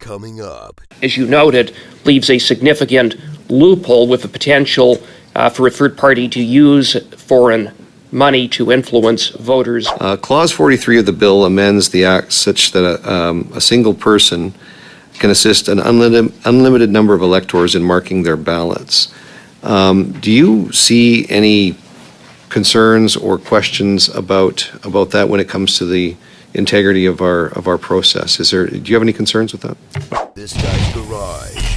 coming up. As you noted, leaves a significant loophole with the potential for a third party to use foreign money to influence voters. Clause 43 of the bill amends the act such that a single person can assist an unlimited number of electors in marking their ballots. Do you see any concerns or questions about that when it comes to the integrity of our process? Do you have any concerns with that? This Guy's Garage.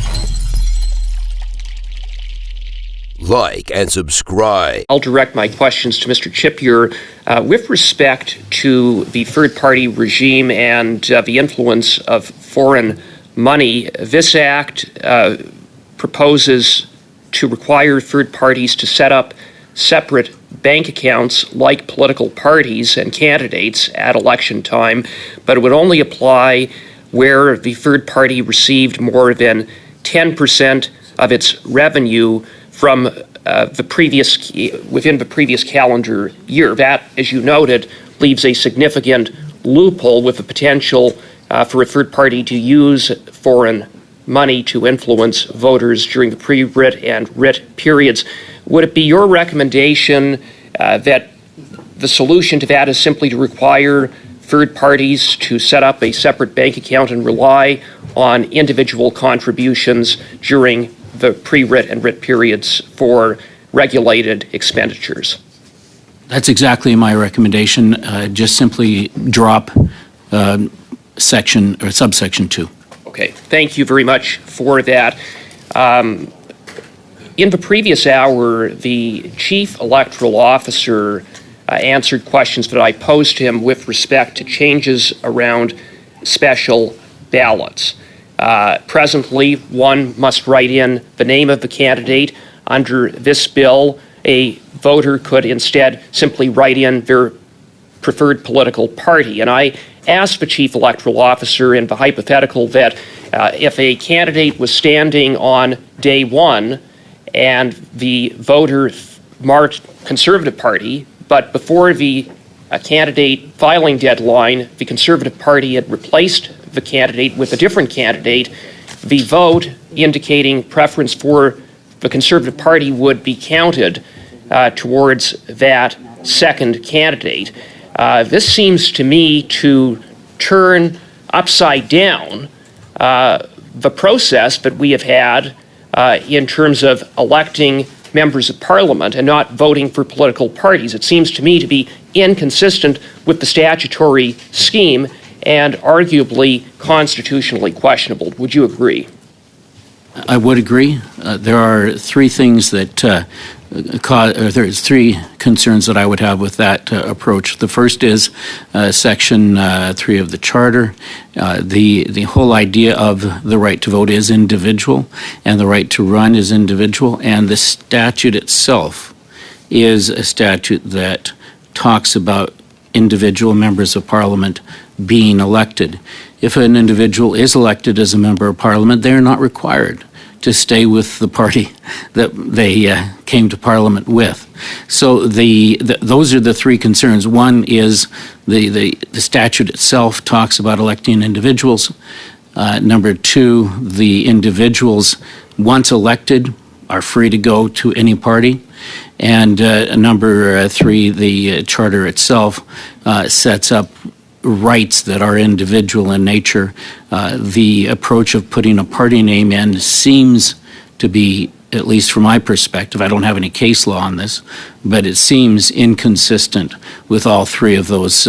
Like and subscribe. I'll direct my questions to Mr. Chippier with respect to the third-party regime and the influence of foreign money. This act proposes to require third parties to set up separate bank accounts like political parties and candidates at election time, but it would only apply where the third party received more than 10% of its revenue from within the previous calendar year. That, as you noted, leaves a significant loophole with the potential for a third party to use foreign money to influence voters during the pre-writ and writ periods. Would it be your recommendation that the solution to that is simply to require third parties to set up a separate bank account and rely on individual contributions during the pre-writ and writ periods for regulated expenditures? That's exactly my recommendation. Just simply drop section or subsection 2. Okay, thank you very much for that. In the previous hour, the Chief Electoral Officer answered questions that I posed to him with respect to changes around special ballots. Presently, one must write in the name of the candidate. Under this bill, a voter could instead simply write in their preferred political party. And I asked the Chief Electoral Officer in the hypothetical that if a candidate was standing on day one and the voter marked Conservative Party, but before the candidate filing deadline, the Conservative Party had replaced the candidate with a different candidate, the vote indicating preference for the Conservative Party would be counted towards that second candidate. This seems to me to turn upside down the process that we have had in terms of electing members of Parliament and not voting for political parties. It seems to me to be inconsistent with the statutory scheme and arguably constitutionally questionable. Would you agree? I would agree. There are three things that there's three concerns that I would have with that approach. The first is Section 3 of the Charter. The whole idea of the right to vote is individual, and the right to run is individual, and the statute itself is a statute that talks about individual members of Parliament being elected. If an individual is elected as a member of Parliament, they are not required to stay with the party that they came to Parliament with. So those are the three concerns. One is the statute itself talks about electing individuals. Number two, the individuals, once elected, are free to go to any party. And number three, the Charter itself sets up rights that are individual in nature. The approach of putting a party name in seems to be, at least from my perspective, I don't have any case law on this, but it seems inconsistent with all three of those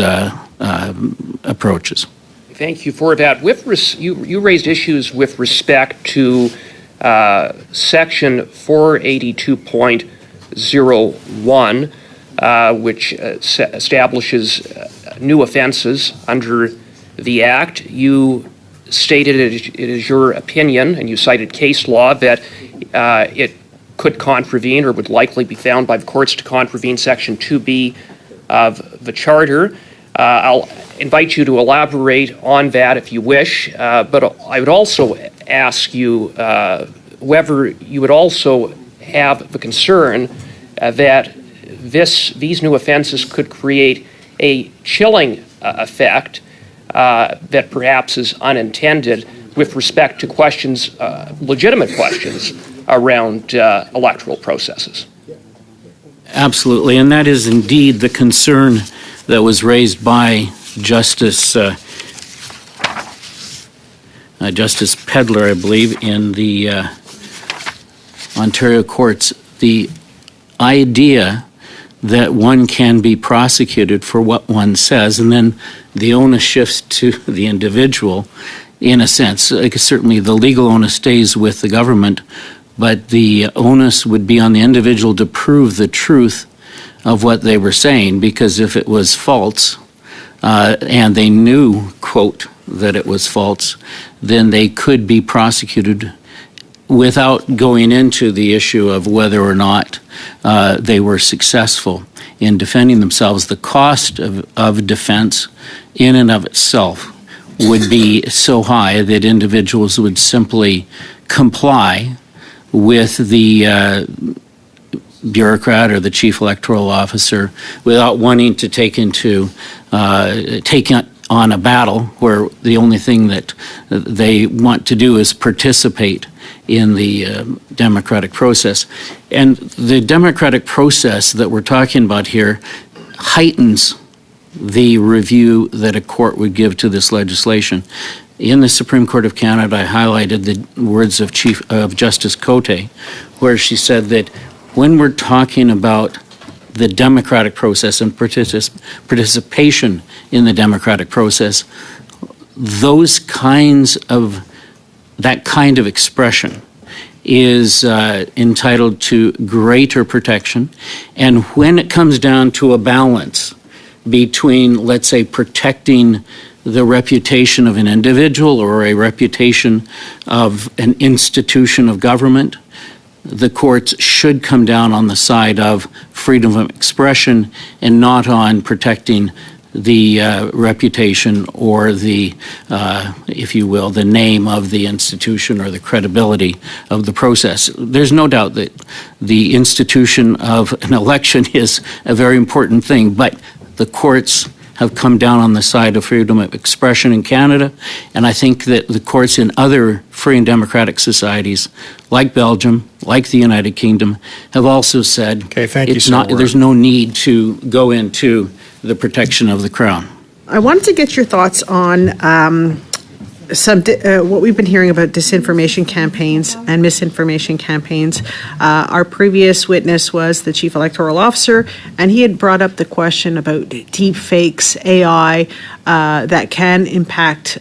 approaches. Thank you for that. You raised issues with respect to Section 482.01, which establishes new offenses under the Act. You stated it is your opinion, and you cited case law, that it could contravene or would likely be found by the courts to contravene Section 2B of the Charter. I'll invite you to elaborate on that if you wish, but I would also ask you whether you would also have the concern that these new offenses could create a chilling effect that perhaps is unintended with respect to questions, legitimate questions around electoral processes. Absolutely, and that is indeed the concern that was raised by Justice Pedler, I believe, in the Ontario courts. The idea that one can be prosecuted for what one says, and then the onus shifts to the individual, in a sense. Like, certainly the legal onus stays with the government, but the onus would be on the individual to prove the truth of what they were saying, because if it was false, and they knew, quote, that it was false, then they could be prosecuted without going into the issue of whether or not they were successful in defending themselves. The cost of defense in and of itself would be so high that individuals would simply comply with the bureaucrat or the chief electoral officer without wanting to take on a battle where the only thing that they want to do is participate in the democratic process. And the democratic process that we're talking about here heightens the review that a court would give to this legislation. In the Supreme Court of Canada, I highlighted the words of Justice Cote, where she said that when we're talking about the democratic process and participation in the democratic process, that kind of expression is entitled to greater protection. And when it comes down to a balance between, let's say, protecting the reputation of an individual or a reputation of an institution of government, the courts should come down on the side of freedom of expression and not on protecting the reputation or the, if you will, the name of the institution or the credibility of the process. There's no doubt that the institution of an election is a very important thing, but the courts have come down on the side of freedom of expression in Canada, and I think that the courts in other free and democratic societies, like Belgium, like the United Kingdom, have also said there's no need to go into the protection of the Crown. I wanted to get your thoughts on what we've been hearing about disinformation campaigns and misinformation campaigns. Our previous witness was the Chief Electoral Officer, and he had brought up the question about deep fakes, AI, that can impact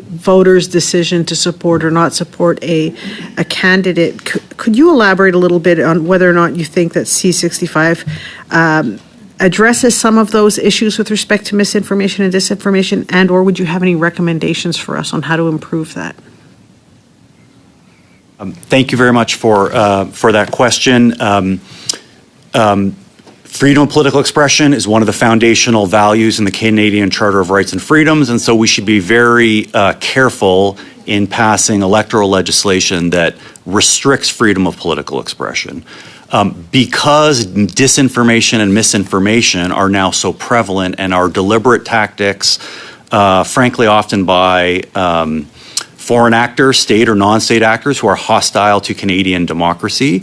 voters' decision to support or not support a candidate. Could you elaborate a little bit on whether or not you think that C-65 addresses some of those issues with respect to misinformation and disinformation, and or would you have any recommendations for us on how to improve that? Thank you very much for that question. Freedom of political expression is one of the foundational values in the Canadian Charter of Rights and Freedoms, and so we should be very careful in passing electoral legislation that restricts freedom of political expression. Because disinformation and misinformation are now so prevalent and are deliberate tactics, frankly, often by foreign actors, state or non-state actors who are hostile to Canadian democracy,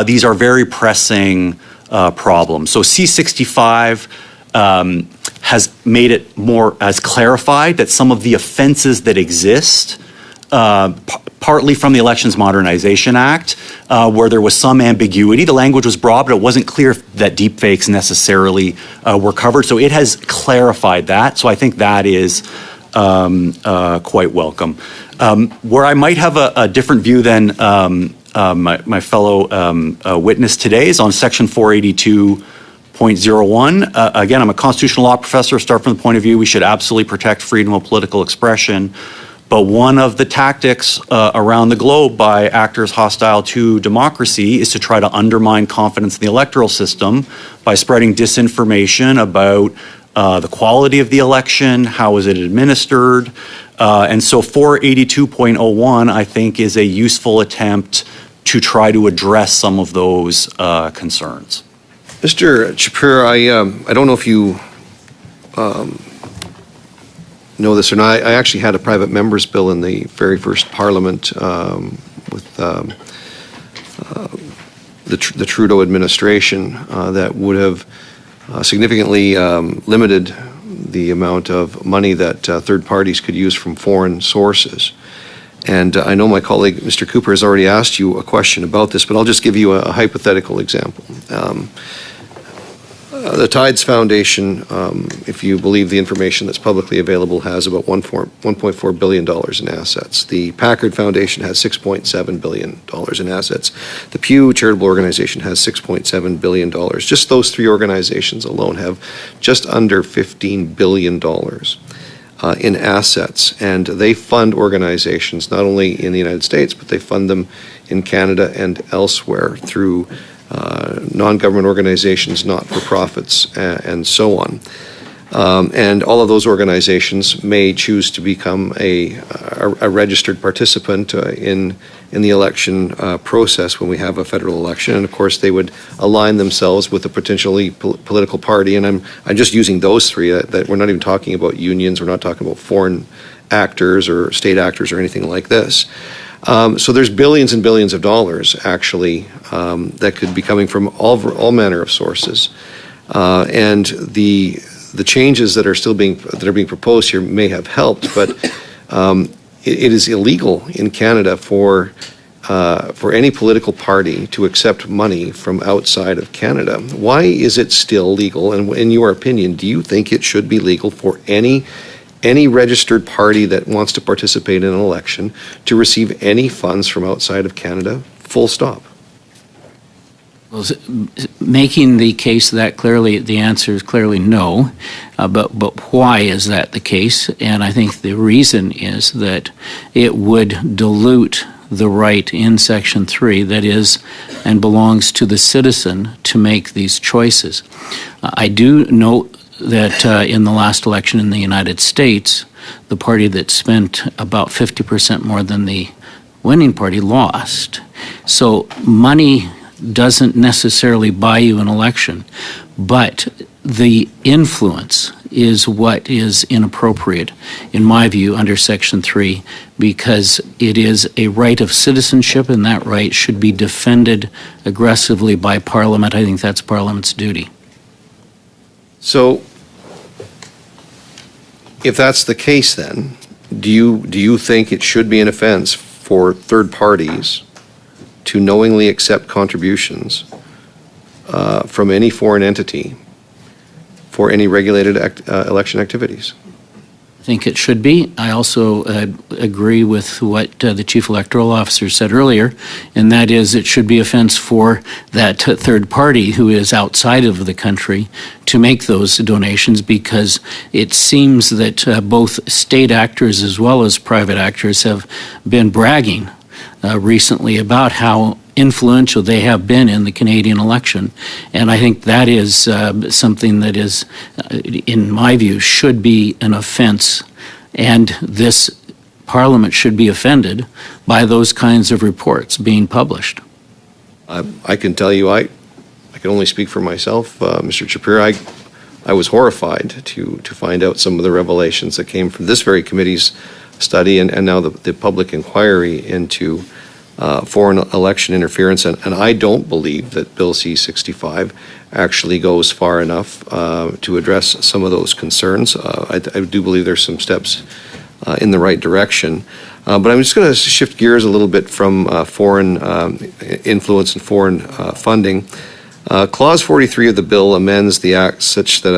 these are very pressing problems. So C-65 has made it has clarified that some of the offenses that exist, partly from the Elections Modernization Act, where there was some ambiguity. The language was broad, but it wasn't clear that deepfakes necessarily were covered. So it has clarified that. So I think that is quite welcome. Where I might have a different view than my fellow witness today is on Section 482.01. Again, I'm a constitutional law professor. Start from the point of view we should absolutely protect freedom of political expression. But one of the tactics around the globe by actors hostile to democracy is to try to undermine confidence in the electoral system by spreading disinformation about the quality of the election, how is it administered. And so 482.01, I think, is a useful attempt to try to address some of those concerns. Mr. Chapur, I don't know if you know this or not. I actually had a private member's bill in the very first Parliament with the Trudeau administration that would have significantly limited the amount of money that third parties could use from foreign sources. And I know my colleague, Mr. Cooper, has already asked you a question about this, but I'll just give you a hypothetical example. The Tides Foundation, if you believe the information that's publicly available, has about $1.4 billion in assets. The Packard Foundation has $6.7 billion in assets. The Pew Charitable Organization has $6.7 billion. Just those three organizations alone have just under $15 billion in assets, and they fund organizations not only in the United States, but they fund them in Canada and elsewhere through non-government organizations, not-for-profits, and so on. And all of those organizations may choose to become a registered participant in the election process when we have a federal election. And of course, they would align themselves with a potentially political party. And I'm just using those three. That we're not even talking about unions. We're not talking about foreign actors or state actors or anything like this. So there's billions and billions of dollars actually that could be coming from all manner of sources, and the changes that are being proposed here may have helped, but it is illegal in Canada for any political party to accept money from outside of Canada. Why is it still legal? And in your opinion, do you think it should be legal for any registered party that wants to participate in an election to receive any funds from outside of Canada, full stop? Well, making the case that clearly, the answer is clearly no. But why is that the case? And I think the reason is that it would dilute the right in Section 3 that is and belongs to the citizen to make these choices. I do note that in the last election in the United States, the party that spent about 50% more than the winning party lost. So money doesn't necessarily buy you an election, but the influence is what is inappropriate, in my view, under Section 3, because it is a right of citizenship, and that right should be defended aggressively by Parliament. I think that's Parliament's duty. So, if that's the case, then do you think it should be an offense for third parties to knowingly accept contributions from any foreign entity for any regulated election activities? I think it should be. I also agree with what the Chief Electoral Officer said earlier, and that is it should be offense for that third party who is outside of the country to make those donations, because it seems that both state actors as well as private actors have been bragging recently about how influential they have been in the Canadian election. And I think that is something that is, in my view, should be an offense. And this Parliament should be offended by those kinds of reports being published. I can tell you, I can only speak for myself, Mr. Shapiro. I was horrified to find out some of the revelations that came from this very committee's study and now the public inquiry into foreign election interference, and I don't believe that Bill C-65 actually goes far enough to address some of those concerns. I do believe there's some steps in the right direction, but I'm just going to shift gears a little bit from foreign influence and foreign funding. Clause 43 of the bill amends the Act such that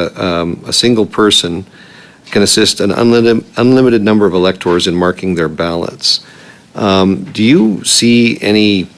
a single person can assist an unlimited number of electors in marking their ballots. Do you see any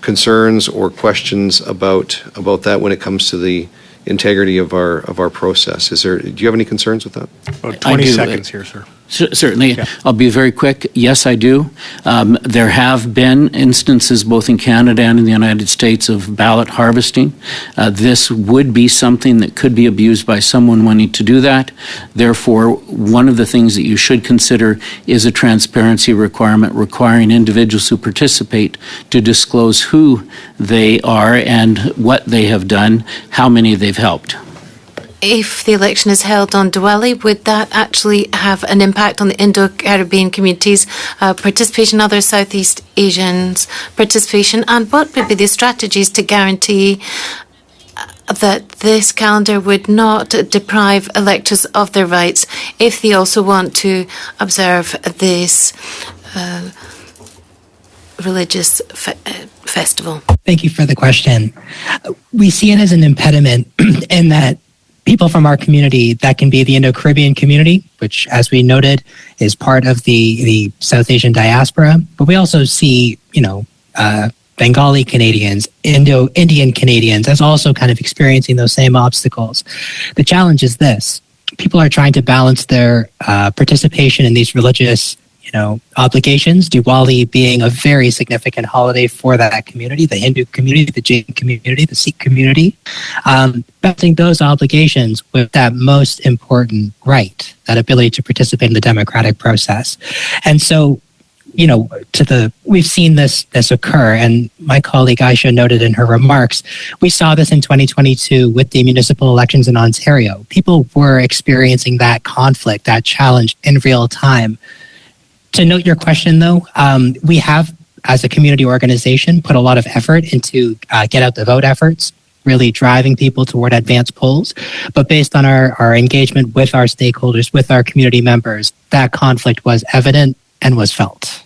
concerns or questions about that when it comes to the integrity of our process? Do you have any concerns with that? About 20 seconds here, sir. Certainly. Yeah. I'll be very quick. Yes, I do. There have been instances both in Canada and in the United States of ballot harvesting. This would be something that could be abused by someone wanting to do that. Therefore, one of the things that you should consider is a transparency requirement requiring individuals who participate to disclose who they are and what they have done, how many they've helped. if the election is held on Diwali, would that actually have an impact on the Indo-Caribbean communities' participation, other Southeast Asians' participation, and what would be the strategies to guarantee that this calendar would not deprive electors of their rights if they also want to observe this religious festival? Thank you for the question. We see it as an impediment in that people from our community, that can be the Indo-Caribbean community, which, as we noted, is part of the South Asian diaspora, but we also see, Bengali Canadians, Indian Canadians as also kind of experiencing those same obstacles. The challenge is this. People are trying to balance their participation in these religious obligations, Diwali being a very significant holiday for that community, the Hindu community, the Jain community, the Sikh community, balancing those obligations with that most important right, that ability to participate in the democratic process. And so, we've seen this occur, and my colleague Aisha noted in her remarks, we saw this in 2022 with the municipal elections in Ontario. People were experiencing that conflict, that challenge in real time. To note your question, though, we have, as a community organization, put a lot of effort into get out the vote efforts, really driving people toward advanced polls. But based on our engagement with our stakeholders, with our community members, that conflict was evident and was felt.